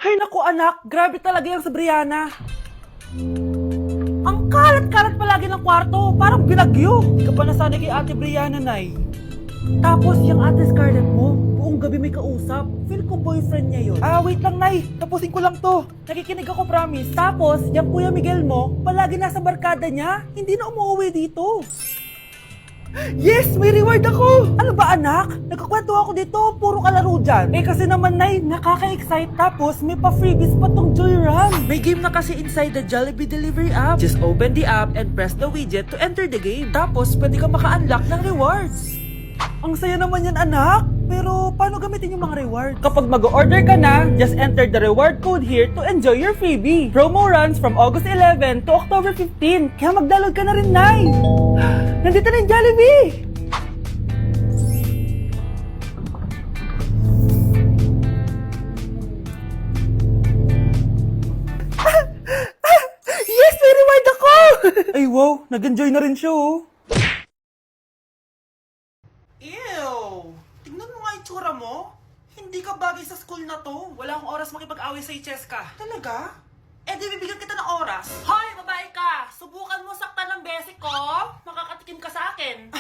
Hay naku anak, grabe talaga yung sa Brianna. Ang kalat-kalat palagi ng kwarto, parang binagyo. Hindi ka pa nasanay kay Ate Brianna, Nay. Tapos yung Ate Scarlett mo, buong gabi may kausap. Feel ko boyfriend niya yun. Wait lang, Nay. Tapusin ko lang to. Nakikinig ako, promise. Tapos, yung Kuya Miguel mo, palagi nasa barkada niya. Hindi na umuwi dito. Yes! May reward ako! Ano ba anak? Nagkakwento ako dito, puro kalaro dyan. Kasi naman Nay, nakaka-excite tapos may pa-freebies pa tong Joy Run. May game na kasi inside the Jollibee delivery app. Just open the app and press the widget to enter the game. Tapos pwede ka maka-unlock ng rewards. Ang saya naman yan anak! Pero paano gamitin yung mga reward? Kapag mag-order ka na, just enter the reward code here to enjoy your freebie. Promo runs from August 11 to October 15. Kaya mag-download ka na rin, Nay! Nandito na yung Jollibee! Yes! May reward ako! Ay wow, nag-enjoy na rin siya oh. Ew! Tingnan mo nga itsura mo. Hindi ka bagay sa school na to. Wala akong oras makipag-away sa Cheska. Talaga? Di bibigyan kita ng oras. Hoy, babae ka! Subukan mo saktan ng basic ko. Makakatikim ka sa akin.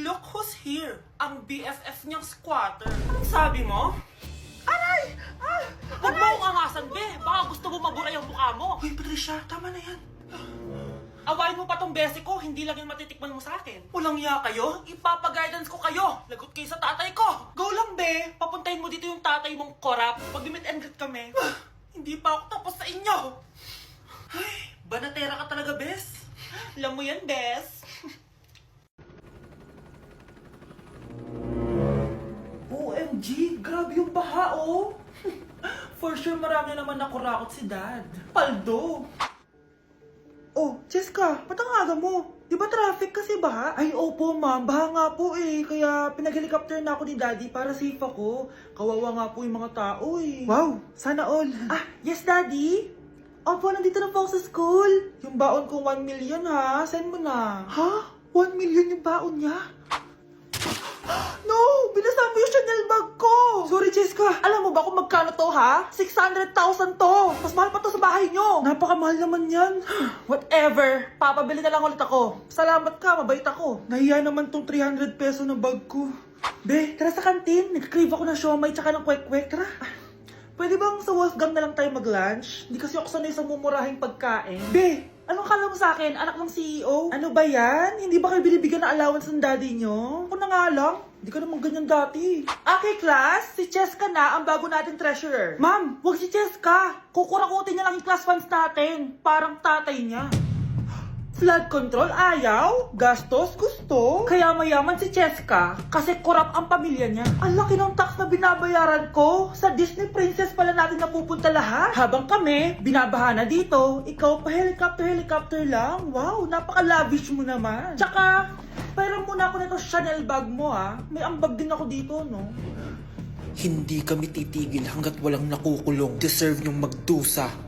Look who's here. Ang BFF niyang squatter. Anong sabi mo? Aray! Huwag mo akong angasan, be. Baka gusto mo mabura yung mukha mo. Hoy, Patricia, tama na yan. Awayin mo pa tong basic ko, hindi lang yung matitikman mo sa akin. Walang iya kayo, ipapag-guidance ko kayo. Lagot kayo sa tatay ko. Go lang, be. Papuntahin mo dito yung tatay mong korap. Pag meet and greet kami. Hindi pa ako tapos sa inyo. Ay, banatera ka talaga, bes. Alam mo yan, bes. OMG, grabe yung baha, oh. For sure, marami naman nakurakot si Dad. Paldo. Oh, Cheska, ba't ang aga mo? Di ba traffic kasi baha? Ay, opo ma'am, baha nga po eh. Kaya pinag-helicopter na ako ni Daddy para safe ako. Kawawa nga po yung mga tao eh. Wow, sana all. Yes Daddy? Opo, nandito na po ako sa school. Yung baon kong 1 million ha, send mo na. Ha? 1 million yung baon niya? No! Binasa mo yung Chanel bag ko! Sorry, Cheska. Alam mo ba kung magkano to, ha? 600,000 to! Mas mahal pa to sa bahay nyo! Napakamahal naman yan. Whatever. Papabili na lang ulit ako. Salamat ka, mabait ako. Nahiya naman tong 300 peso na bag ko. Be, tara sa kantin. Nag-crave ako ng siomay tsaka ng kwek-kwek. Tara. Pwede bang sa Wolfgang na lang tayo mag-lunch? Hindi kasi ako sanay sa mumurahing pagkain. Be, anong kala mo sa akin? Anak ng CEO? Ano ba yan? Hindi ba kayo binibigyan ng allowance ng daddy nyo? Ako na nga lang. Hindi ka naman ganyan dati. Okay, class. Si Cheska na ang bago nating treasurer. Ma'am, wag si Cheska. Kukurakutin niya lang yung class funds natin. Parang tatay niya. Flood control, ayaw. Gastos, gusto. Kaya mayaman si Cheska kasi korap ang pamilya niya. Ang laki ng tax na binabayaran ko. Sa Disney Princess pala natin napupunta lahat. Habang kami, binabaha na dito. Ikaw pa helicopter lang. Wow, napaka-lavish mo naman. Tsaka, pairam muna ako nito Chanel bag mo ha. May ambag din ako dito, no? Hindi kami titigil hanggat walang nakukulong. Deserve niyong magdusa.